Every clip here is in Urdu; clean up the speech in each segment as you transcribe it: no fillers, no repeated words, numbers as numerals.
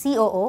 COO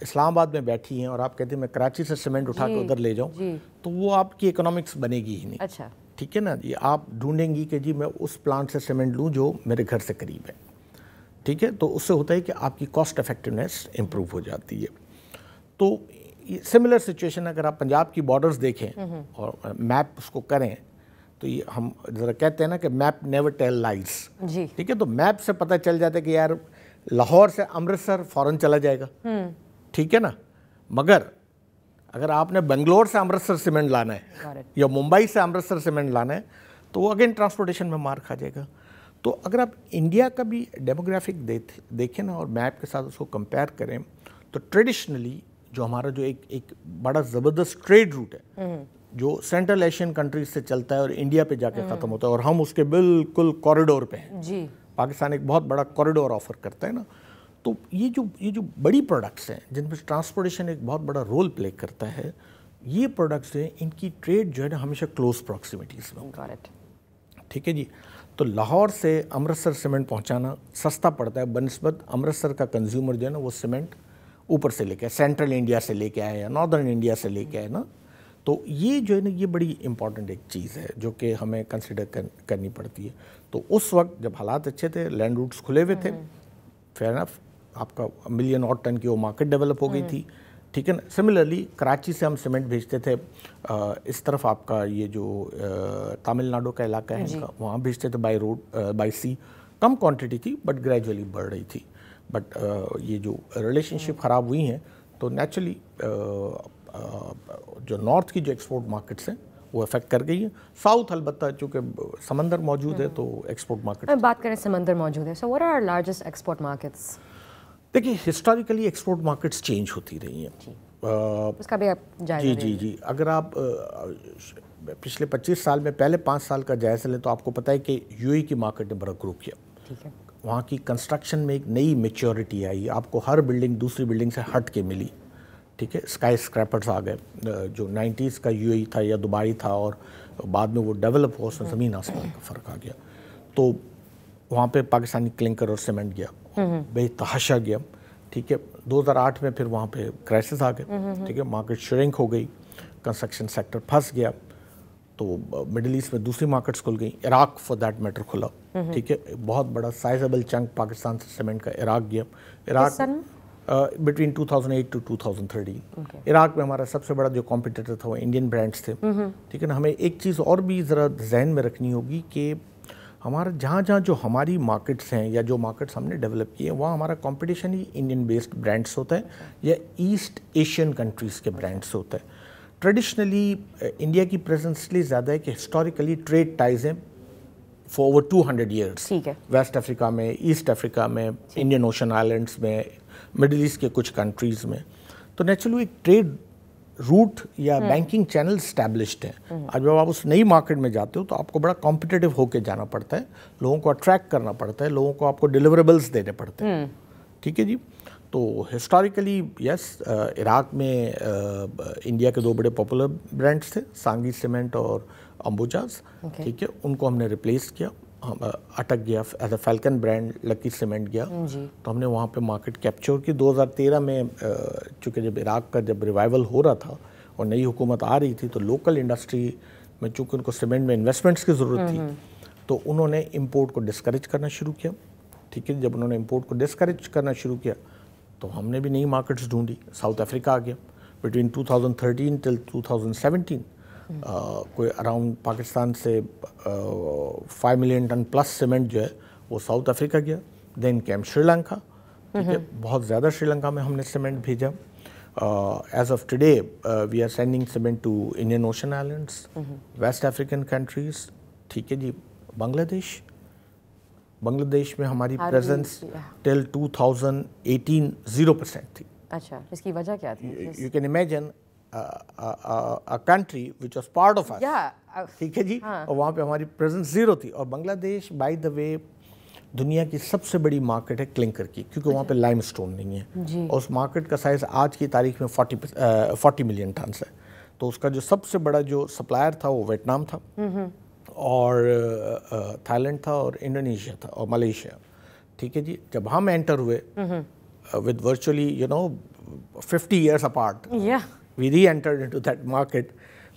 اسلام آباد میں بیٹھی ہیں اور آپ کہتے ہیں میں کراچی سے سیمنٹ اٹھا کے ادھر لے جاؤں, تو وہ آپ کی اکنامکس بنے گی ہی نہیں. اچھا, ٹھیک ہے نا جی. آپ ڈھونڈیں گی کہ جی میں اس پلانٹ سے سیمنٹ لوں جو میرے گھر سے قریب ہے. ٹھیک ہے, تو اس سے ہوتا ہے کہ آپ کی کاسٹ افیکٹونیس امپروو ہو جاتی ہے. تو سملر سچویشن اگر آپ پنجاب کی بارڈرز دیکھیں اور میپ اس کو کریں, تو یہ ہم ذرا کہتے ہیں نا کہ میپ نیور ٹیل لائز. ٹھیک ہے, تو میپ سے پتہ چل جاتا ہے کہ یار لاہور سے امرتسر فوراً چلا جائے گا. ٹھیک ہے نا, مگر اگر آپ نے بنگلور سے امرتسر سیمنٹ لانا ہے یا ممبئی سے امرتسر سیمنٹ لانا ہے تو وہ اگین ٹرانسپورٹیشن میں مار کھا جائے گا. تو اگر آپ انڈیا کا بھی ڈیموگرافک دیکھیں نا اور میپ کے ساتھ اس کو کمپیئر کریں, تو ٹریڈیشنلی جو ہمارا جو ایک بڑا زبردست ٹریڈ روٹ ہے جو سینٹرل ایشین کنٹریز سے چلتا ہے اور انڈیا پہ جا کے ختم ہوتا ہے, اور ہم اس کے بالکل کوریڈور پہ ہیں. جی, پاکستان ایک بہت بڑا کوریڈور آفر کرتا ہے نا. تو یہ جو بڑی پروڈکٹس ہیں جن میں ٹرانسپورٹیشن ایک بہت بڑا رول پلے کرتا ہے, یہ پروڈکٹس جو ہیں ان کی ٹریڈ جو ہے نا ہمیشہ کلوز پراکسیمیٹیز میں. ٹھیک ہے جی. تو لاہور سے امرتسر سیمنٹ پہنچانا سستا پڑتا ہے بنسبت امرتسر کا کنزیومر جو ہے نا وہ سیمنٹ اوپر سے لے کے آئے, سینٹرل انڈیا سے لے کے آئے یا ناردرن انڈیا سے لے کے آئے نا. تو یہ جو ہے نا یہ بڑی امپورٹنٹ ایک چیز ہے جو کہ ہمیں کنسیڈر کرنی پڑتی ہے. تو اس وقت جب حالات اچھے تھے, لینڈ روٹس کھلے ہوئے تھے, فیئر انف, آپ کا ملین اور ٹن کی وہ مارکیٹ ڈیولپ ہو گئی تھی. ٹھیک ہے نا. سملرلی کراچی سے ہم سیمنٹ بھیجتے تھے اس طرف, آپ کا یہ جو تامل ناڈو کا علاقہ ہے وہاں بھیجتے تھے بائی روڈ بائی سی. کم کوانٹٹی تھی بٹ گریجولی بڑھ رہی تھی. بٹ یہ جو ریلیشن شپ خراب ہوئی ہیں تو نیچرلی جو نارتھ کی جو ایکسپورٹ مارکیٹس ہیں وہ افیکٹ کر گئی ہیں. ساؤتھ البتہ چونکہ سمندر موجود ہے تو ایکسپورٹ مارکیٹ. بات کریں سمندر موجود ہے, so what are largest export markets? دیکھیے ہسٹوریکلی ایکسپورٹ مارکیٹس چینج ہوتی رہی ہیں. اس کا بھی آپ جائزہ جی اگر آپ پچھلے 25 سال میں پہلے 5 سال کا جائزہ لیں تو آپ کو پتہ ہے کہ یو اے کی مارکیٹ نے بڑا گرو کیا. ٹھیک ہے. وہاں کی کنسٹرکشن میں ایک نئی میچورٹی آئی, آپ کو ہر بلڈنگ دوسری بلڈنگ سے ہٹ کے ملی. ٹھیک ہے. اسکائی اسکریپرز آ گئے, جو 90s کا یو اے تھا یا دبئی تھا اور بعد میں وہ ڈیولپ ہوا, اس میں زمین آسمان کا فرق آ گیا. تو وہاں پہ پاکستانی کلنکر اور سیمنٹ گیا, بے تحاشا گیا. ٹھیک ہے. 2008 میں پھر وہاں پہ کرائسس آ گئے. ٹھیک ہے. مارکیٹ شرنک ہو گئی, کنسٹرکشن سیکٹر پھنس گیا. تو مڈل ایسٹ میں دوسری مارکیٹس کھل گئیں, عراق فار دیٹ میٹر کھلا. ٹھیک ہے. بہت بڑا سائزبل چنک پاکستان سے سیمنٹ کا عراق گیا. Iraq between 2008 to 2013. عراق میں ہمارا سب سے بڑا جو کمپیٹیٹر تھا وہ انڈین برانڈس تھے. ٹھیک ہے نا. ہمیں ایک چیز اور بھی ذرا ذہن میں رکھنی ہوگی کہ ہمارا جہاں جو ہماری مارکیٹس ہیں یا جو مارکیٹس ہم نے ڈیولپ کیے ہیں وہاں ہمارا کمپٹیشن ہی انڈین بیسڈ برانڈس ہوتا ہے یا ایسٹ ایشین کنٹریز کے برانڈس ہوتا ہے. ٹریڈیشنلی انڈیا کی پریزنس اس لیے زیادہ ہے کہ ہسٹوریکلی ٹریڈ ٹائز ہیں فار اوور 200 ایئرس. ویسٹ افریقہ میں, ایسٹ افریقہ میں, انڈین اوشن آئلینڈس میں, مڈل ایسٹ کے کچھ کنٹریز میں. تو نیچرلی ایک ٹریڈ روٹ یا بینکنگ چینل اسٹیبلشڈ ہیں. آج جب آپ اس نئی مارکیٹ میں جاتے ہو تو آپ کو بڑا کمپٹیٹیو ہو کے جانا پڑتا ہے, لوگوں کو اٹریکٹ کرنا پڑتا ہے, لوگوں کو آپ کو ڈیلیوریبلس دینے پڑتے ہیں. ٹھیک ہے جی. تو ہسٹوریکلی یس, عراق میں انڈیا کے 2 بڑے پاپولر برانڈس تھے, سانگی سیمنٹ اور امبوجاز. ٹھیک ہے. ان کو ہم نے ریپلیس کیا, اٹک گیا. As a falcon brand lucky cement گیا. تو ہم نے وہاں پہ مارکیٹ کیپچر کی. 2013 میں چونکہ جب عراق کا جب ریوائول ہو رہا تھا اور نئی حکومت آ رہی تھی تو لوکل انڈسٹری میں چونکہ ان کو سیمنٹ میں انویسٹمنٹس کی ضرورت تھی تو انہوں نے امپورٹ کو ڈسکریج کرنا شروع کیا. ٹھیک ہے. جب انہوں نے امپورٹ کو ڈسکریج کرنا شروع کیا تو ہم نے بھی نئی مارکیٹس ڈھونڈی. ساؤتھ افریقہ آ گیا. بٹوین 2013 ٹل 2017 کوئی اراؤنڈ پاکستان سے 5 ملین ٹن پلس سیمنٹ جو ہے وہ ساؤتھ افریقہ گیا. Then came Sri Lanka. ٹھیک ہے. بہت زیادہ شری لنکا میں ہم نے سیمنٹ بھیجا. As of today we are sending cement to Indian Ocean islands, west African countries. ٹھیک ہے جی. بنگلہ دیش میں ہماری پریزنس ٹل 2018 0% تھی. اچھا, اس کی وجہ کیا تھی؟ You can imagine a country which was part of us. ٹھیک ہے جی. اور وہاں پہ ہماری پریزنس 0 تھی. اور بنگلہ دیش بائی دا وے دنیا کی سب سے بڑی مارکیٹ ہے کلنکر کی, کیونکہ وہاں پہ لائم سٹون نہیں ہے. اور اس مارکیٹ کا سائز آج کی تاریخ میں 40 ملین ٹنس ہے. تو اس کا جو سب سے بڑا جو سپلائر تھا وہ ویتنام تھا اور تھائی لینڈ تھا اور انڈونیشیا تھا اور ملیشیا. ٹھیک ہے جی. جب ہم انٹر ہوئے with virtually 50 years apart. Yeah. We re-entered into that market.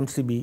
MCB.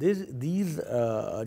these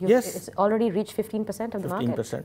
Yes. it's already reached 15% of the market. 15%,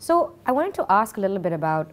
So I wanted to ask a little bit about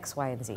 X, Y and Z.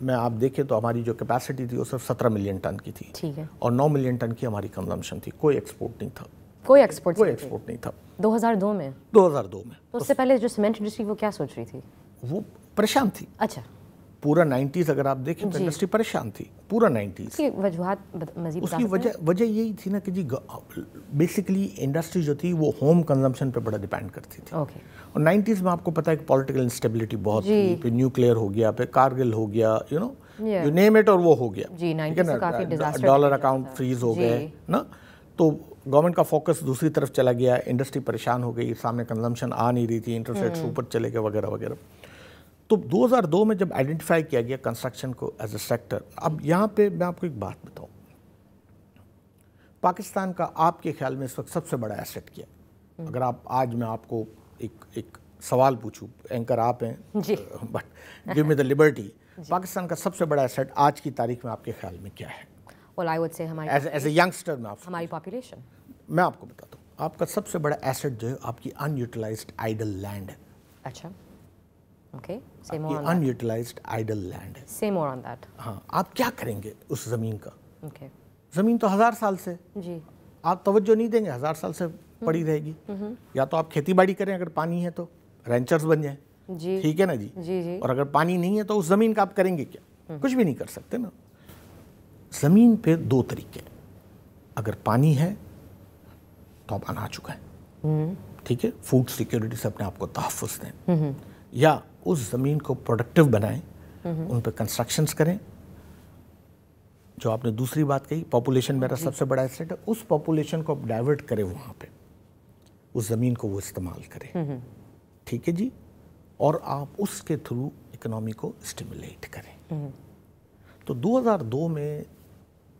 میں آپ دیکھیں تو ہماری جو کیپیسٹی تھی وہ صرف 17 ملین ٹن کی تھی, ٹھیک ہے, اور 9 ملین ٹن کی ہماری کنزمپشن تھی, کوئی ایکسپورٹ نہیں تھا, کوئی ایکسپورٹ نہیں تھا 2002 میں. 2002 میں. تو اس سے پہلے جو سیمنٹ انڈسٹری وہ کیا سوچ رہی تھی؟ وہ پریشان تھی. اچھا, پورا 90s اگر آپ دیکھیں تو انڈسٹری پریشان تھی پورا 90s. اس کی وجوہات مزید اس کی وجہ یہی تھی نا کہ جی بیسیکلی انڈسٹری جو تھی وہ ہوم کنزمپشن پہ بڑا ڈیپینڈ کرتی تھی. اوکے, اور 90s میں آپ کو پتہ ہے کہ پولیٹیکل انسٹیبلٹی بہت تھی, پھر نیوکلیئر ہو گیا, پھر کارگل ہو گیا, یو نیم اٹ, اور وہ ہو گیا. جی 90s سے کافی ڈیزاسٹر, ڈالر اکاؤنٹ فریز ہو گئے نا, تو گورنمنٹ کا فوکس دوسری طرف چلا گیا, انڈسٹری پریشان ہو گئی, سامنے کنزمپشن آ نہیں رہی تھی, انٹرسٹ ریٹس اوپر چلے گئے وغیرہ وغیرہ. تو 2002 میں جب آئیڈینٹیفائی کیا گیا کنسٹرکشن کو ایز اے سیکٹر. اب یہاں پہ میں آپ کو ایک بات بتاؤں, پاکستان کا آپ کے خیال میں اس وقت سب سے بڑا ایسٹ کیا؟ اگر آج میں آپ کو ایک سوال پوچھوں, اینکر آپ ہیں, but give me the liberty, Pakistan کا سب سے بڑا ایسٹ آج کی تاریخ میں آپ کے خیال میں کیا ہے؟ well I would say as a youngster میں ہماری پاپولیشن. میں آپ کو بتاتا ہوں, آپ کا سب سے بڑا ایسٹ جو ہے آپ کی ان یوٹیلائزڈ آئیڈل لینڈ ہے. اچھا, اوکے, ان یوٹیلائزڈ آئیڈل لینڈ ہے. say more on that. ہاں, آپ کیا کریں گے اس زمین کا؟ اوکے, زمین تو 1000 سال سے, جی, آپ توجہ نہیں دیں گے, 1000 سال سے پڑی رہے گی. یا تو آپ کھیتی باڑی کریں, اگر پانی ہے تو رینچرز بن جائیں, جی, ٹھیک ہے نا جی, جی, اور اگر پانی نہیں ہے تو اس زمین کا آپ کریں گے کیا؟ کچھ بھی نہیں کر سکتے نا. زمین پہ دو طریقے ہیں, اگر پانی ہے تو آپ اناج اگائیں, ٹھیک ہے, فوڈ سیکیورٹی سے اپنے آپ کو تحفظ دیں, یا اس زمین کو پروڈکٹیو بنائیں, ان پہ کنسٹرکشنز کریں. جو آپ نے دوسری بات کہی, پاپولیشن میرا سب سے بڑا ایسٹ ہے, اس پاپولیشن کو آپ ڈائیورٹ کریں وہاں پہ, اس زمین کو وہ استعمال کریں, ٹھیک ہے جی, اور آپ اس کے تھرو اکنامی کو اسٹیمولیٹ کریں. تو 2002 میں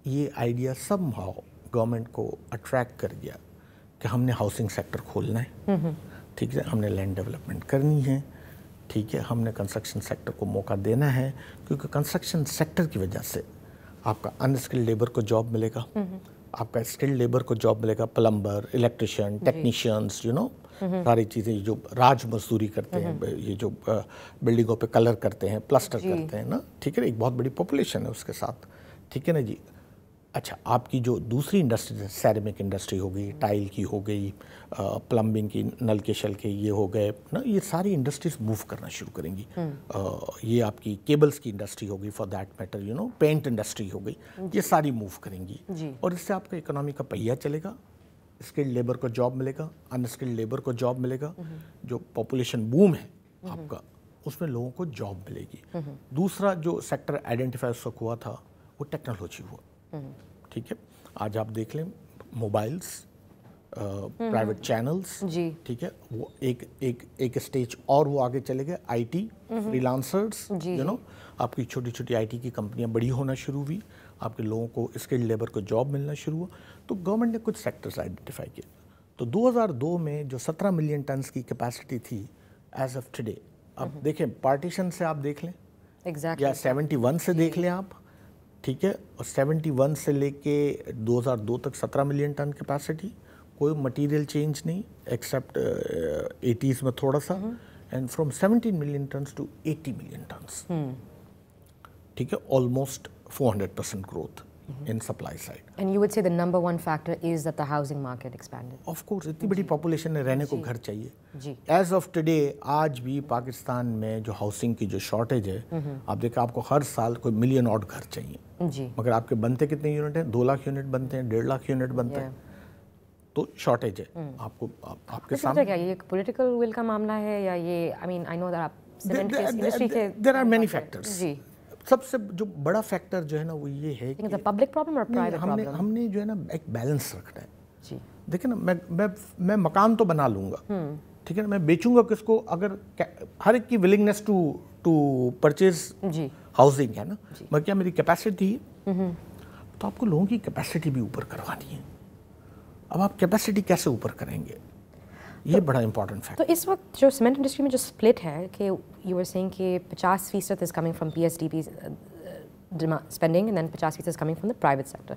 یہ آئیڈیا سم ہاؤ گورنمنٹ کو اٹریکٹ کر گیا کہ ہم نے ہاؤسنگ سیکٹر کھولنا ہے, ٹھیک ہے, ہم نے لینڈ ڈیولپمنٹ کرنی ہے, ٹھیک ہے, ہم نے کنسٹرکشن سیکٹر کو موقع دینا ہے, کیونکہ کنسٹرکشن سیکٹر کی وجہ سے آپ کا ان اسکلڈ لیبر کو جاب ملے گا, آپ کا اسکلڈ لیبر کو جاب ملے گا, پلمبر, الیکٹریشین, ٹیکنیشینز, ساری چیزیں جو راج مزدوری کرتے ہیں, یہ جو بلڈنگوں پہ کلر کرتے ہیں, پلسٹر کرتے ہیں نا, ٹھیک ہے, ایک بہت بڑی پاپولیشن ہے اس کے ساتھ, ٹھیک ہے نا جی. اچھا, آپ کی جو دوسری انڈسٹری ہے, سیرامک انڈسٹری ہو گئی, ٹائل کی ہو گئی, پلمبنگ کی, نل کے شل کے یہ ہو گئے نا, یہ ساری انڈسٹریز موو کرنا شروع کریں گی. یہ آپ کی کیبلز کی انڈسٹری ہو گئی, for that matter paint industry ہو گئی, یہ ساری موو کریں گی, اور اس سے آپ کا اکنامی کا پہیہ چلے گا, اسکلڈ لیبر کو جاب ملے گا, ان اسکلڈ لیبر کو جاب ملے گا, جو پاپولیشن بوم ہے آپ کا اس میں لوگوں کو جاب ملے گی. دوسرا جو سیکٹر آئیڈینٹیفائی اس وقت ہوا تھا وہ ٹیکنالوجی ہوا, ٹھیک ہے. آج آپ دیکھ لیں موبائلس, پرائیویٹ چینلز, ٹھیک ہے, وہ ایک اسٹیج اور وہ آگے چلے گئے, آئی ٹی, فری لانسرز, آپ کی چھوٹی چھوٹی آئی ٹی کی کمپنیاں بڑی ہونا شروع ہوئی, آپ کے لوگوں کو اسکلڈ لیبر کو جاب ملنا شروع ہوا. تو گورنمنٹ نے کچھ سیکٹرز آئیڈینٹیفائی کیے. تو 2002 میں جو 17 ملین ٹنز کی کیپیسٹی تھی ایز آف ٹوڈے, اب دیکھیں پارٹیشن سے آپ دیکھ لیں, یا 71 سے دیکھ لیں آپ, ٹھیک ہے, اور 71 سے لے کے 2002 تک 17 ملین ٹن کیپیسٹی, کوئی مٹیریل چینج نہیں ایکسیپٹ 80s میں تھوڑا سا, and from 17 million tons to 80 million tons, ٹھیک ہے, almost 400% growth in supply side. And you would say the number one factor is that the housing market expanded. Of course, اتنی بڑی پاپولیشن ہے, رہنے کو گھر چاہیے. ایز آف ٹوڈے آج بھی پاکستان میں جو ہاؤسنگ کی جو شارٹیج ہے, آپ دیکھیں آپ کو ہر سال کوئی ملین اور گھر چاہیے, مگر آپ کے بنتے کتنے یونٹ ہیں؟ 2 لاکھ یونٹ بنتے ہیں, 1.5 لاکھ یونٹ بنتے ہیں, تو شارٹیج ہے. آپ کو آپ کے سامنے کیا یہ ایک پولیٹیکل ول کا معاملہ ہے, یا یہ I mean I know that آپ سیمنٹ کی انڈسٹری کے there are many factors. سب سے جو بڑا فیکٹر جو ہے نا وہ یہ ہے کہ پبلک پرابلم اور پرائیویٹ پرابلم, ہم نے جو ہے نا ایک بیلنس رکھنا ہے. دیکھیں نا, میں مکان تو بنا لوں گا, ٹھیک ہے نا, میں بیچوں گا کس کو, اگر ہر ایک کی ولنگنیس ٹو پرچیز ہاؤسنگ ہے نا, مگر کیا میری کیپیسٹی ہے, تو آپ کو لوگوں کی کیپیسٹی بھی اوپر کروانی ہے. اب آپ کیپیسٹی کیسے اوپر کریں گے, یہ بڑا امپورٹنٹ فیکٹر. تو اس وقت جو سیمنٹ انڈسٹری میں جو اسپلٹ ہے کہ یو آر سیئنگ کہ 50% is coming from P S D Ps, spending and then 50% is coming from the private sector.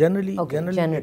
generally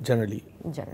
Generally.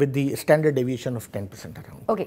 with the standard deviation of 10% around. Okay,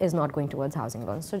is not going towards housing loans. So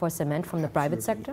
for cement from the private sector?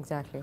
Exactly.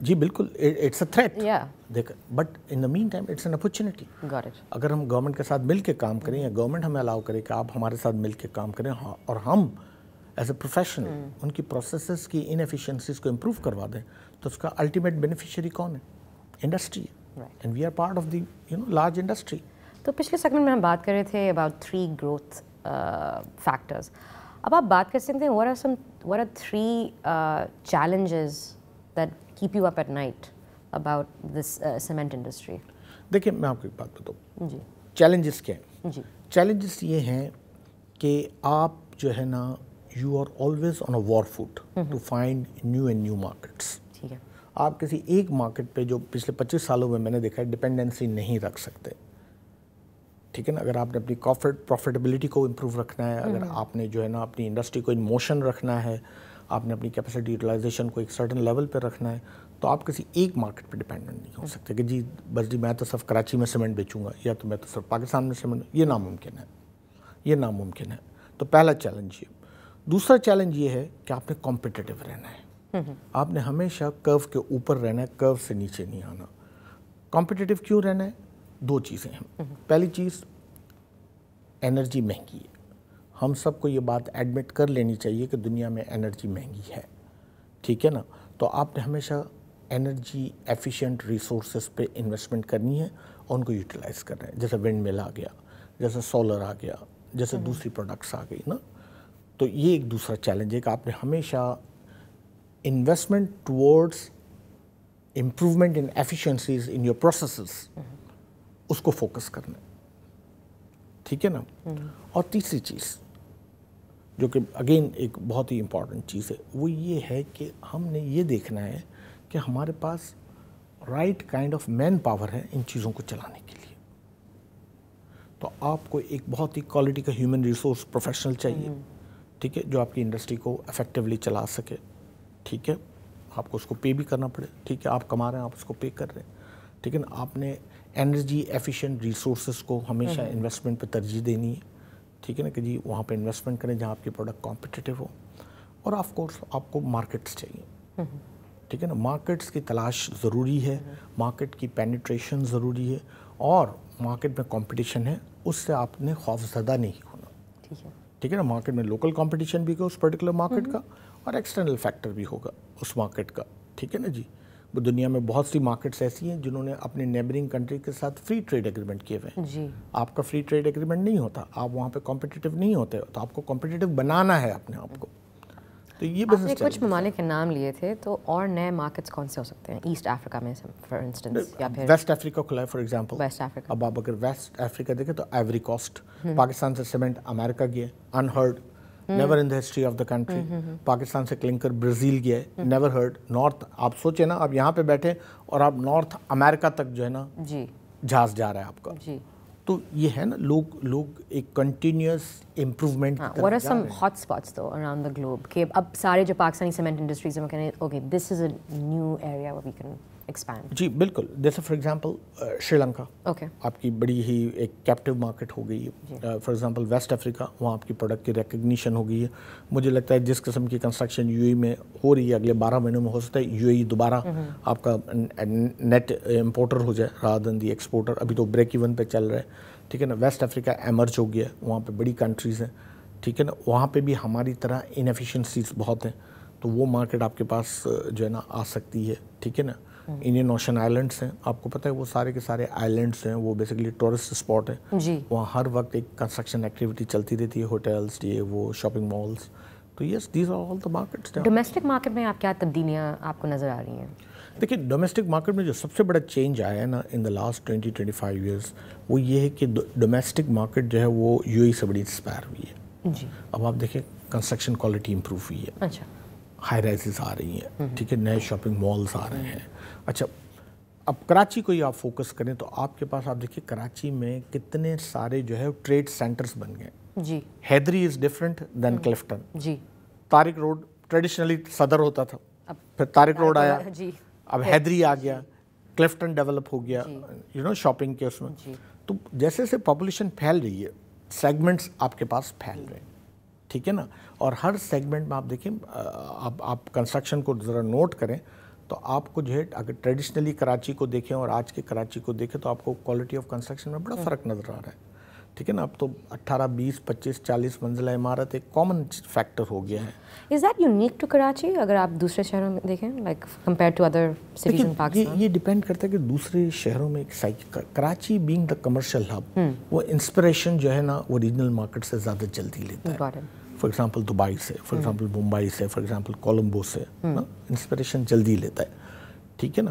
جی بالکل, اٹس اے تھریٹ. Yeah. دیکھ, but in the meantime it's an opportunity. Got it. اگر ہم گورنمنٹ کے ساتھ مل کے کام کریں یا گورنمنٹ ہمیں الاؤ کرے کہ آپ ہمارے ساتھ مل کے کام کریں اور ہم ایز اے پروفیشنل ان کی پروسیسز کی انیفیشنسیز کو امپروو کروا دیں, تو اس کا الٹیمیٹ بینیفیشری کون ہے؟ انڈسٹری ہے. And we are part of the large industry. تو پچھلے سیگمنٹ میں ہم بات کر رہے تھے اباؤٹ 3 گروتھ فیکٹرز. اب آپ بات کر سکتے ہیں what are 3 challenges that keep you up at night about this cement industry? دیکھیں میں آپ کو ایک بات بتاؤں. جی. چیلنجز کیا ہیں؟ جی. چیلنجز یہ ہیں کہ آپ جو ہے نا you are always on a war foot to find new and new markets. ٹھیک ہے. آپ کسی ایک مارکیٹ پہ جو پچھلے 25 سالوں میں نے دیکھا ہے ڈپینڈنسی نہیں رکھ سکتے. ٹھیک ہے نا, اگر آپ نے اپنی پروفیٹیبلٹی کو امپروو رکھنا ہے, اگر آپ نے جو ہے نا اپنی انڈسٹری کو ان موشن رکھنا ہے, آپ نے اپنی کیپیسٹی یوٹیلائزیشن کو ایک سرٹن لیول پہ رکھنا ہے, تو آپ کسی ایک مارکیٹ پہ ڈپینڈنٹ نہیں ہو سکتے کہ جی بس جی میں تو صرف کراچی میں سیمنٹ بیچوں گا یا تو میں تو صرف پاکستان میں سیمنٹ. یہ ناممکن ہے, یہ ناممکن ہے. تو پہلا چیلنج یہ. دوسرا چیلنج یہ ہے کہ آپ نے کمپٹیٹیو رہنا ہے. آپ نے ہمیشہ کرو کے اوپر رہنا ہے, کرو سے نیچے نہیں آنا. کمپٹیٹیو کیوں رہنا ہے؟ 2 چیزیں ہیں. پہلی چیز انرجی مہنگی ہے. ہم سب کو یہ بات ایڈمٹ کر لینی چاہیے کہ دنیا میں انرجی مہنگی ہے. ٹھیک ہے نا, تو آپ نے ہمیشہ انرجی ایفیشینٹ ریسورسز پہ انویسٹمنٹ کرنی ہے اور ان کو یوٹیلائز کرنا ہے. جیسے ونڈ مل آ گیا, جیسے سولر آ گیا, جیسے دوسری پروڈکٹس آ گئی نا. تو یہ ایک دوسرا چیلنج ہے کہ آپ نے ہمیشہ investment towards improvement in efficiencies in your processes اس کو فوکس کرنا ہے. ٹھیک ہے نا. اور تیسری چیز جو کہ اگین ایک بہت ہی امپورٹنٹ چیز ہے وہ یہ ہے کہ ہم نے یہ دیکھنا ہے کہ ہمارے پاس right kind of man power ہے ان چیزوں کو چلانے کے لیے. تو آپ کو ایک بہت ہی کوالٹی کا ہیومن ریسورس پروفیشنل چاہیے. ٹھیک ہے, جو آپ کی انڈسٹری کو افیکٹولی چلا سکے. ٹھیک ہے, آپ کو اس کو پے بھی کرنا پڑے. ٹھیک ہے, آپ کما رہے ہیں, آپ اس کو پے کر رہے ہیں. ٹھیک ہے نا. آپ نے انرجی ایفیشینٹ ریسورسز کو ہمیشہ انویسٹمنٹ پہ ترجیح دینی ہے. ٹھیک ہے نا, کہ جی وہاں پہ انویسٹمنٹ کریں جہاں آپ کی پروڈکٹ کمپٹیٹیو ہو. اور آف کورس آپ کو مارکیٹس چاہیے. ٹھیک ہے نا, مارکیٹس کی تلاش ضروری ہے, مارکیٹ کی پینیٹریشن ضروری ہے, اور مارکیٹ میں کمپٹیشن ہے اس سے آپ نے خوف زدہ نہیں ہونا. ٹھیک ہے نا. مارکیٹ میں لوکل کمپٹیشن بھی ہوگا اس پرٹیکولر مارکیٹ کا, اور ایکسٹرنل فیکٹر بھی ہوگا اس مارکیٹ کا. ٹھیک ہے نا جی. دنیا میں بہت سی مارکیٹس ایسی ہیں جنہوں نے اپنے نیبرنگ کنٹری کے ساتھ فری ٹریڈ ایگریمنٹ کیے ہوئے ہیں. جی. آپ کا فری ٹریڈ ایگریمنٹ نہیں ہوتا, آپ وہاں پہ کمپٹیٹیو نہیں ہوتے, تو آپ کو کمپٹیٹیو بنانا ہے اپنے آپ کو. تو یہ آپ نے کچھ ممالک کے نام لیے تھے, تو اور نئے مارکیٹس کون سے ہو سکتے ہیں ایسٹ افریقہ میں فار انسٹنس, یا پھر ویسٹ افریقہ کھلا ہے فار ایگزامپل. ویسٹ افریقہ. اب آپ اگر ویسٹ افریقہ دیکھیں تو آئیوری کوسٹ. پاکستان سے سیمنٹ امریکہ گیا, unheard, never in the history of the country. Pakistan سے کلنکر برازیل گیا ہے, نیور ہرڈ. نارتھ آپ سوچیں نا, آپ یہاں پہ بیٹھے اور آپ نارتھ امریکہ تک جو ہے نا جی جہاز جا رہا ہے آپ کا. جی. تو یہ ہے نا, لوگ ایک continuous improvement. What are some hot spots though around the globe کہ اب سارے جو پاکستانی سیمنٹ انڈسٹریز ہیں کہنے okay this is a new area where we can expand. جی بالکل. جیسے for example Sri Lanka okay آپ کی بڑی ہی ایک کیپٹیو مارکیٹ ہو گئی ہے. فار ایگزامپل ویسٹ افریقہ, وہاں آپ کی پروڈکٹ کی ریکگنیشن ہو گئی ہے. مجھے لگتا ہے جس قسم کی کنسٹرکشن یو اے میں ہو رہی ہے اگلے 12 مہینوں میں ہو سکتا ہے یو اے دوبارہ آپ کا نیٹ امپورٹر ہو جائے رادر دین دی ایکسپورٹر. ابھی تو بریک ایون پہ چل رہا ہے. ٹھیک ہے نا. ویسٹ افریقہ ایمرج ہو گیا, وہاں پہ بڑی کنٹریز ہیں. ٹھیک ہے نا. وہاں پہ بھی ہماری طرح انیفیشنسیز بہت ہیں, تو وہ مارکیٹ آپ کے پاس جو ہے نا آ سکتی ہے. ٹھیک ہے نا. انڈین اوشن آئلینڈس ہیں, آپ کو پتہ ہے وہ سارے کے سارے آئلینڈس ہیں, وہ بیسیکلی ٹورسٹ اسپاٹ ہیں. جی. وہاں ہر وقت ایک کنسٹرکشن ایکٹیویٹی چلتی رہتی ہے, ہوٹلس, یہ وہ شاپنگ مالس. تو yes these are all the markets. Domestic market میں آپ کیا تبدیلیاں آپ کو نظر آ رہی ہیں؟ دیکھیے ڈومیسٹک مارکیٹ میں جو سب سے بڑا چینج آیا ہے نا ان دا لاسٹ 20-25 ایئرس, وہ یہ ہے کہ ڈومیسٹک مارکیٹ جو ہے وہ یو اے سے بڑی انسپائر ہوئی ہے. جی. اب آپ دیکھیں کنسٹرکشن کوالٹی امپروو ہوئی ہے. اچھا. ہائی رائزز آ رہی ہیں. ٹھیک ہے. نئے شاپنگ مالس آ رہے ہیں. اچھا اب کراچی کو ہی آپ فوکس کریں تو آپ کے پاس آپ دیکھیے کراچی میں کتنے سارے جو ہے ٹریڈ سینٹرز بن گئے. جی. Hyderi is different than Clifton. جی. طارق روڈ ٹریڈیشنلی صدر ہوتا تھا, پھر طارق روڈ آیا, جی. اب حیدری آ گیا, کلفٹن ڈیولپ ہو گیا یو نو شاپنگ کے اس میں. تو جیسے جیسے پاپولیشن پھیل رہی ہے سیگمنٹس آپ کے پاس پھیل رہے ہیں. ٹھیک ہے نا. اور ہر سیگمنٹ میں آپ دیکھیں, آپ کنسٹرکشن کو ذرا نوٹ کریں تو آپ کو جو ہے اگر ٹریڈیشنلی کراچی کو دیکھیں اور آج کے کراچی کو دیکھیں تو آپ کو کوالٹی آف کنسٹرکشن میں بڑا فرق نظر آ رہا ہے. ٹھیک ہے نا, اب تو 18, 20, 25, 40 منزلہ عمارت ایک کامن فیکٹر ہو گیا ہے. Is that unique to Karachi اگر آپ دوسرے شہروں میں دیکھیں like compared to other cities in Pakistan؟ یہ ڈیپینڈ کرتا ہے کہ دوسرے شہروں میں Karachi being the commercial hub وہ انسپریشن جو ہے نا وہ ریجنل مارکیٹ سے زیادہ جلدی لیتا ہے. فار ایگزامپل دبئی سے, فار ایگزامپل ممبئی سے, فار ایگزامپل کولمبو سے انسپریشن جلدی لیتا ہے. ٹھیک ہے نا,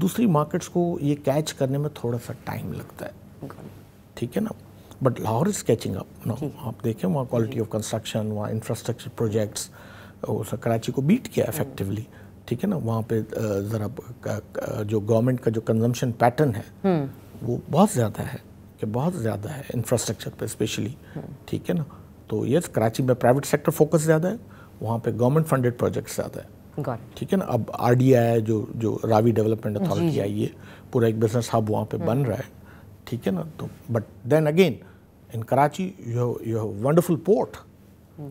دوسری مارکیٹس کو یہ کیچ کرنے میں تھوڑا سا ٹائم لگتا ہے. ٹھیک ہے نا, بٹ لاہور از کیچنگ اپ نا. آپ دیکھیں وہاں کوالٹی آف کنسٹرکشن, وہاں انفراسٹرکچر پروجیکٹس کراچی کو بیٹ کیا افیکٹولی. ٹھیک ہے نا, وہاں پہ ذرا جو گورنمنٹ کا جو کنزمپشن پیٹرن ہے وہ بہت زیادہ ہے, کہ بہت زیادہ ہے انفراسٹرکچر پہ اسپیشلی. ٹھیک ہے نا, تو یس کراچی میں پرائیویٹ سیکٹر فوکس زیادہ ہے, وہاں پہ گورنمنٹ فنڈیڈ پروجیکٹس زیادہ ہے. ٹھیک ہے نا, اب آر ڈی آئی ہے جو راوی ڈیولپمنٹ اتھارٹی آئی ہے, پورا ایک بزنس ہب وہاں پہ بن رہا ہے. ٹھیک ہے نا, تو but then again in Karachi you have a wonderful port.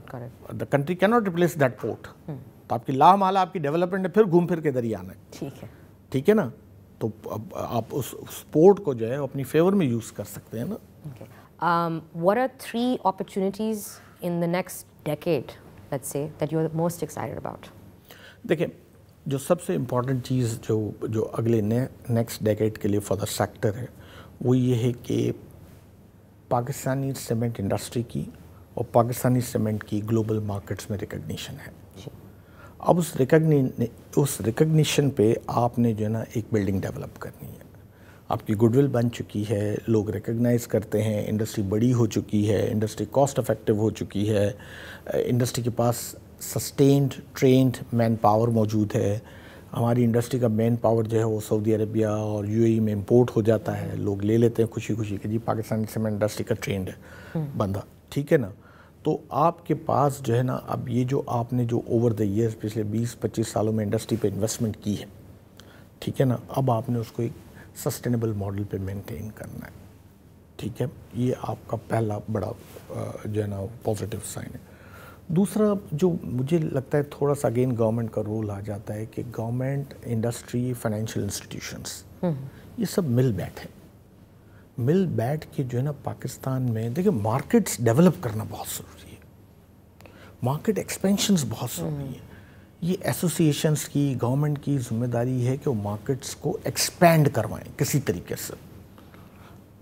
Correct. The country cannot replace that port. تو آپ کی لا مالا آپ کی ڈیولپمنٹ ہے پھر گھوم پھر کے ادھر ہی آنا ہے. ٹھیک ہے, ٹھیک ہے نا, تو آپ اس پورٹ کو جو ہے اپنی فیور میں یوز کر سکتے ہیں نا. What are 3 opportunities in the next decade, let's say, that you are most excited about? دیکھیں, جو سب سے امپورٹنٹ چیز جو اگلے نیکسٹ ڈیکیڈ کے لیے فار دا سیکٹر ہے وہ یہ ہے کہ پاکستانی سیمنٹ انڈسٹری کی اور پاکستانی سیمنٹ کی گلوبل مارکیٹس میں ریکگنیشن ہے. اب اس ریکگنیشن پہ آپ نے جو ہے نا ایک بلڈنگ ڈیولپ کرنی ہے. آپ کی گڈ ول بن چکی ہے, لوگ ریکگنائز کرتے ہیں, انڈسٹری بڑی ہو چکی ہے, انڈسٹری کاسٹ افیکٹو ہو چکی ہے, انڈسٹری کے پاس سسٹینڈ ٹرینڈ مین پاور موجود ہے. ہماری انڈسٹری کا مین پاور جو ہے وہ سعودی عربیہ اور یو اے ای میں امپورٹ ہو جاتا ہے. لوگ لے لیتے ہیں خوشی خوشی کہ جی پاکستانی سیمنٹ انڈسٹری کا ٹرینڈ ہے بندہ. ٹھیک ہے نا, تو آپ کے پاس جو ہے نا اب یہ جو آپ نے جو اوور دا ایئرز پچھلے 20-25 سالوں میں انڈسٹری پہ انویسٹمنٹ کی ہے, ٹھیک ہے نا, اب آپ نے اس کو ایک سسٹینیبل ماڈل پہ مینٹین کرنا ہے. ٹھیک ہے, یہ آپ کا پہلا بڑا جو ہے نا پازیٹیو سائن ہے. دوسرا جو مجھے لگتا ہے تھوڑا سا اگین گورنمنٹ کا رول آ جاتا ہے کہ گورنمنٹ, انڈسٹری, فائنینشیل انسٹیٹیوشنس یہ سب مل بیٹھ کے جو ہے نا پاکستان میں دیکھیں مارکیٹس ڈیولپ کرنا بہت ضروری ہے, مارکیٹ ایکسپینشنز بہت ضروری ہے. یہ ایسوسیشنس کی, گورنمنٹ کی ذمہ داری ہے کہ وہ مارکیٹس کو ایکسپینڈ کروائیں کسی طریقے سے.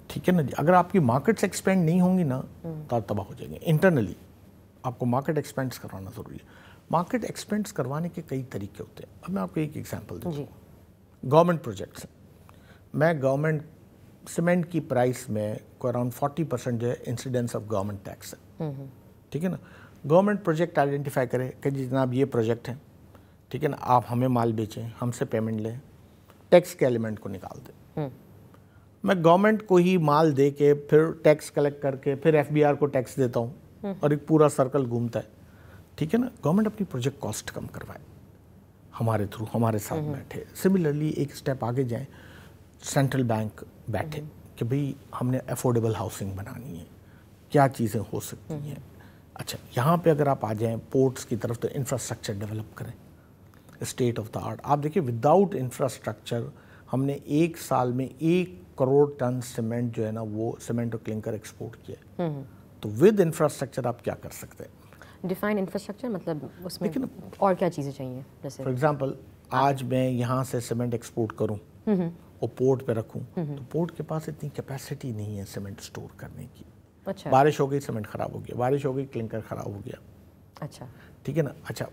ٹھیک ہے نا جی, اگر آپ کی مارکیٹس ایکسپینڈ نہیں ہوں گی نا تو آپ تباہ ہو جائیں گے. انٹرنلی آپ کو مارکیٹ ایکسپینڈس کروانا ضروری ہے. مارکیٹ ایکسپینڈس کروانے کے کئی طریقے ہوتے ہیں. اب میں آپ کو ایک ایگزامپل دوں. گورنمنٹ پروجیکٹس ہیں, میں گورنمنٹ سیمنٹ کی پرائس میں کوئی اراؤنڈ 40% جو ہے انسیڈنس آف گورنمنٹ ٹیکس ہے. ٹھیک ہے نا, گورنمنٹ پروجیکٹ آئیڈینٹیفائی کرے کہ جی جناب یہ پروجیکٹ ہے, ٹھیک ہے نا, آپ ہمیں مال بیچیں, ہم سے پیمنٹ لیں, ٹیکس کے ایلیمنٹ کو نکال دیں. میں گورنمنٹ کو ہی مال دے کے پھر ٹیکس کلیکٹ کر کے پھر ایف بی آر کو ٹیکس دیتا ہوں اور ایک پورا سرکل گھومتا ہے. ٹھیک ہے نا, گورنمنٹ اپنی پروجیکٹ کاسٹ کم کروائے ہمارے تھرو, ہمارے ساتھ بیٹھے. سملرلی ایک اسٹیپ آگے جائیں, سینٹرل بینک بیٹھے کہ بھئی ہم نے افورڈیبل ہاؤسنگ بنانی ہے, کیا چیزیں ہو سکتی ہیں. اچھا, یہاں پہ اگر آپ آ جائیں پورٹس کی طرف تو انفراسٹرکچر ڈیولپ کریں اسٹیٹ آف دا آرٹ. آپ دیکھیں وداؤٹ انفراسٹرکچر ہم نے ایک سال میں 1 کروڑ ٹن سیمنٹ جو ہے نا وہ سیمنٹ اور کلنکر ایکسپورٹ کیا. تو ود انفراسٹرکچر آپ کیا کر سکتے ہیں. ڈیفائن انفراسٹرکچر مطلب اس میں اور کیا چیزیں چاہیے. جیسے فار ایگزامپل آج میں یہاں سے سیمنٹ ایکسپورٹ کروں اور پورٹ پہ رکھوں تو پورٹ کے پاس اتنی کیپیسٹی نہیں ہے سیمنٹ اسٹور کرنے کی. اچھا, بارش ہو گئی سیمنٹ خراب ہو گیا, بارش ہو گئی کلنکر خراب ہو گیا. اچھا, ٹھیک ہے نا. اچھا,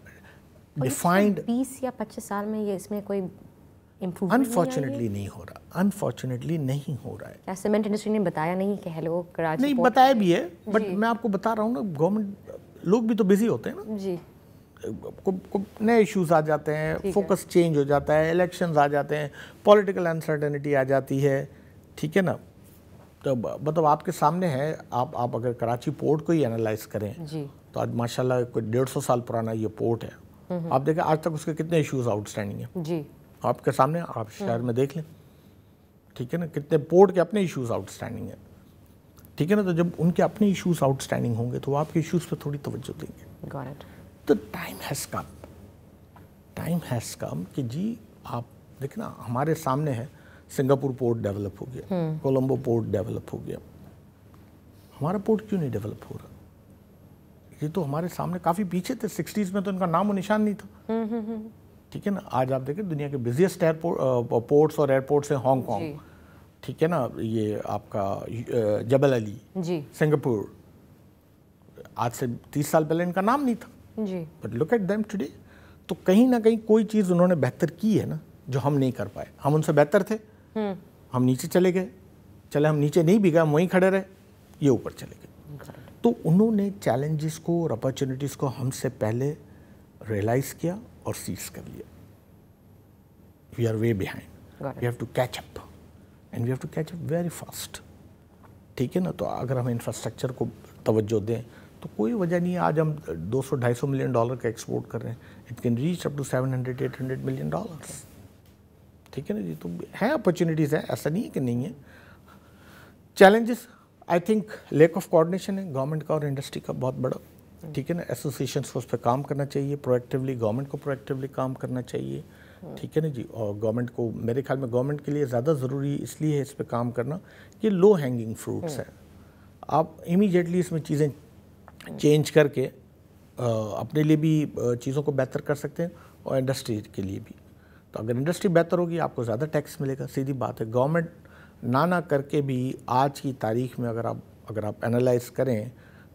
ڈیفائنڈ 20 یا 25 سال میں یہ اس میں کوئی امپروومنٹ انفارچونیٹلی نہیں ہو رہا, انفارچونیٹلی نہیں ہو رہا ہے. کیا سیمنٹ انڈسٹری نے بتایا نہیں کہ ہیلو کراچی نہیں بتایا بھی ہے, بٹ میں آپ کو بتا رہا ہوں نا گورنمنٹ لوگ بھی تو بزی ہوتے ہیں نا. جی, نئے ایشوز آ جاتے ہیں, فوکس چینج ہو جاتا ہے, الیکشنز آ جاتے ہیں, پولیٹیکل انسرٹنٹی آ جاتی ہے. ٹھیک ہے نا, تو مطلب آپ کے سامنے ہے, آپ اگر کراچی پورٹ کو ہی انالائز کریں تو آج ماشاء اللہ کوئی 150 سال پرانا یہ پورٹ ہے. آپ دیکھیں آج تک اس کے کتنے ایشوز آؤٹ اسٹینڈنگ ہیں. جی, آپ کے سامنے, آپ شہر میں دیکھ لیں. ٹھیک ہے نا, کتنے پورٹ کے اپنے ایشوز آؤٹ اسٹینڈنگ ہیں. ٹھیک ہے نا, تو جب ان کے اپنے ایشوز آؤٹ اسٹینڈنگ ہوں گے تو وہ آپ کے ایشوز پہ تھوڑی توجہ دیں گے. تو ٹائم ہیز کم کہ جی آپ دیکھیں نا ہمارے سامنے ہے سنگاپور پورٹ ڈیولپ ہو گیا, کولمبو پورٹ ڈیولپ ہو گیا, ہمارا پورٹ کیوں نہیں ڈیولپ ہو رہا؟ یہ تو ہمارے سامنے کافی پیچھے تھے, 60s میں تو ان کا نام و نشان نہیں تھا. ٹھیک ہے نا, آج آپ دیکھیں دنیا کے بزیسٹ پورٹس اور ایئرپورٹس ہیں ہانگ کانگ, ٹھیک ہے نا, یہ آپ کا جبل علی, سنگاپور, آج سے 30 سال پہلے ان کا نام نہیں تھا. But look at them today. تو کہیں نہ کہیں کوئی چیز انہوں نے بہتر کی ہے نا جو ہم نہیں کر پائے. ہم ان سے بہتر تھے, ہم نیچے چلے گئے, چلے ہم نیچے نہیں بھی گئے, ہم وہیں کھڑے رہے, یہ اوپر چلے گئے. تو انہوں نے چیلنجز کو اور اپرچونیٹیز کو ہم سے پہلے ریئلائز کیا اور سیز کر لیا. We are way behind, we have to catch up and we have to catch up very fast. ٹھیک ہے نا, تو اگر ہم انفراسٹرکچر کو توجہ دیں تو کوئی وجہ نہیں ہے. آج ہم $200-250 ملین کا ایکسپورٹ کر رہے ہیں. It can reach up to $700-800 million. ٹھیک ہے نا جی, تو ہیں اپرچونیٹیز ہیں, ایسا نہیں ہے کہ نہیں ہے. Challenges I think lack of coordination ہے گورنمنٹ کا اور انڈسٹری کا بہت بڑا. ٹھیک ہے نا, ایسوسیشنس کو اس پہ کام کرنا چاہیے, پرویکٹیولی گورنمنٹ کو پرویکٹیولی کام کرنا چاہیے. ٹھیک ہے نا جی, اور گورنمنٹ کو میرے خیال میں گورنمنٹ کے لیے زیادہ ضروری اس لیے ہے اس پہ کام کرنا کہ لو ہینگنگ فروٹس ہیں. آپ امیجیٹلی اس میں چیزیں چینج کر کے اپنے لیے بھی چیزوں کو بہتر کر سکتے ہیں اور انڈسٹری کے لیے بھی. تو اگر انڈسٹری بہتر ہوگی آپ کو زیادہ ٹیکس ملے گا, سیدھی بات ہے. گورنمنٹ نہ کر کے بھی آج کی تاریخ میں اگر آپ انالائز کریں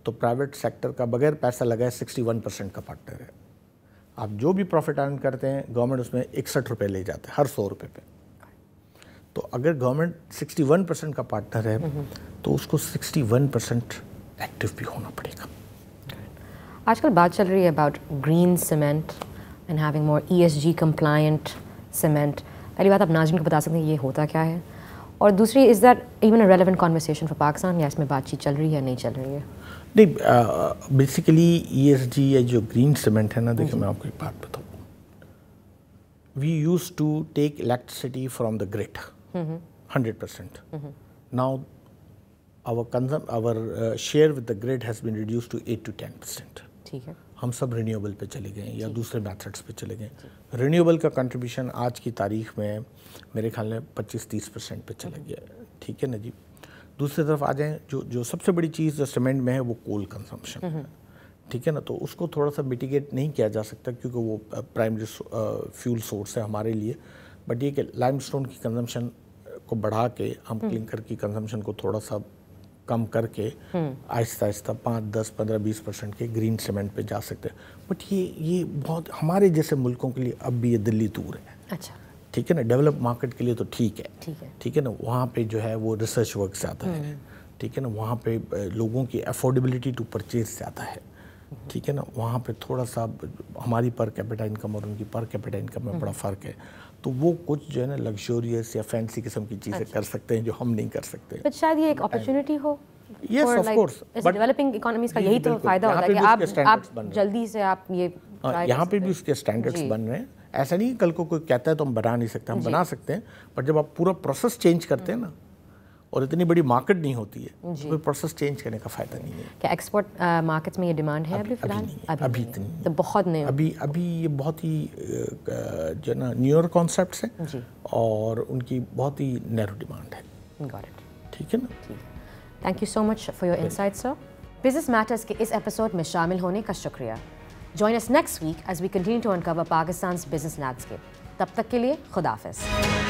تو پرائیویٹ سیکٹر کا بغیر پیسہ لگائے 61% کا پارٹنر ہے. آپ جو بھی پروفٹ ارن کرتے ہیں گورنمنٹ اس میں 61 روپے لے جاتے ہیں ہر 100 روپے پہ. تو اگر گورنمنٹ 61% کا پارٹنر ہے تو اس کو 61% ایکٹیو بھی ہونا پڑے گا. آج کل بات چل رہی ہے about green cement and having more ESG compliant cement. پہلی بات آپ ناظرین کو بتا سکتے ہیں یہ ہوتا کیا ہے, اور دوسری is that even a relevant conversation for Pakistan, یا اس میں بات چیت چل رہی ہے نہیں چل رہی ہے؟ نہیں, بیسیکلی ESG یا جو گرین سیمنٹ ہے نا, دیکھیں میں آپ کو ایک بات بتاؤں. We use to take electricity from the grid 100%. Now our share with the grid has been reduced to 8 to 10%. ٹھیک ہے, ہم سب رینیوبل پہ چلے گئے یا دوسرے میتھڈس پہ چلے گئے. رینیوبل کا کنٹریبیوشن آج کی تاریخ میں میرے خیال میں 25-30% پہ چلا گیا. ٹھیک ہے نا جی. دوسری طرف آ جائیں, جو سب سے بڑی چیز جو سیمنٹ میں ہے وہ کول کنزمپشن ہے. ٹھیک ہے نا, تو اس کو تھوڑا سا میٹیگیٹ نہیں کیا جا سکتا کیونکہ وہ پرائمری فیول سورس ہے ہمارے لیے. بٹ یہ کہ لائم اسٹون کی کنزمپشن کو بڑھا کے ہم کلنکر کی کنزمپشن کو تھوڑا سا کم کر کے آہستہ آہستہ 5-10-15-20% کے گرین سیمنٹ پہ جا سکتے ہیں. بٹ یہ بہت ہمارے جیسے ملکوں کے لیے اب بھی یہ دلی دور ہے. اچھا, ٹھیک ہے نا, ڈیولپ مارکیٹ کے لیے تو ٹھیک ہے. ٹھیک ہے نا, وہاں پہ جو ہے وہ ریسرچ ورک زیادہ ہے. ٹھیک ہے نا, وہاں پہ لوگوں کی افورڈیبلٹی ٹو پرچیز زیادہ ہے. ٹھیک ہے نا, وہاں پہ تھوڑا سا ہماری پر کیپٹا انکم اور ان کی پر کیپٹا انکم میں بڑا فرق ہے. تو وہ کچھ جو ہے نا لگژوریس یا فینسی قسم کی چیزیں کر سکتے ہیں جو ہم نہیں کر سکتے. بٹ شاید یہ ایک opportunity who. Yes of course, but developing economies کا یہی تو فائدہ ہوتا ہے کہ آپ جلدی سے آپ یہ یہاں پہ بھی اس کے اسٹینڈرڈس بن رہے ہیں. ایسا نہیں کل کو کوئی کہتا ہے تو ہم بنا نہیں سکتے, ہم بنا سکتے ہیں. بٹ جب آپ پورا پروسیس چینج کرتے ہیں نا, اور اتنی بڑی مارکیٹ نہیں ہوتی ہے تو پروسیس چینج کرنے کا فائدہ نہیں ہے. کیا ایکسپورٹ مارکیٹس میں یہ ڈیمانڈ ہے ابھی فی الحال؟ ابھی نہیں, تو بہت نہیں. ابھی یہ بہت ہی جو نا نیور کانسیپٹس ہیں اور ان کی بہت ہی نیرو ڈیمانڈ ہے. Got it. ٹھیک ہے نا. Thank you so much for your insight sir. Business matters کے اس ایپیسوڈ میں شامل ہونے کا شکریہ. Join us next week as we continue to uncover Pakistan's business landscape. تب تک کے لیے خدا حافظ.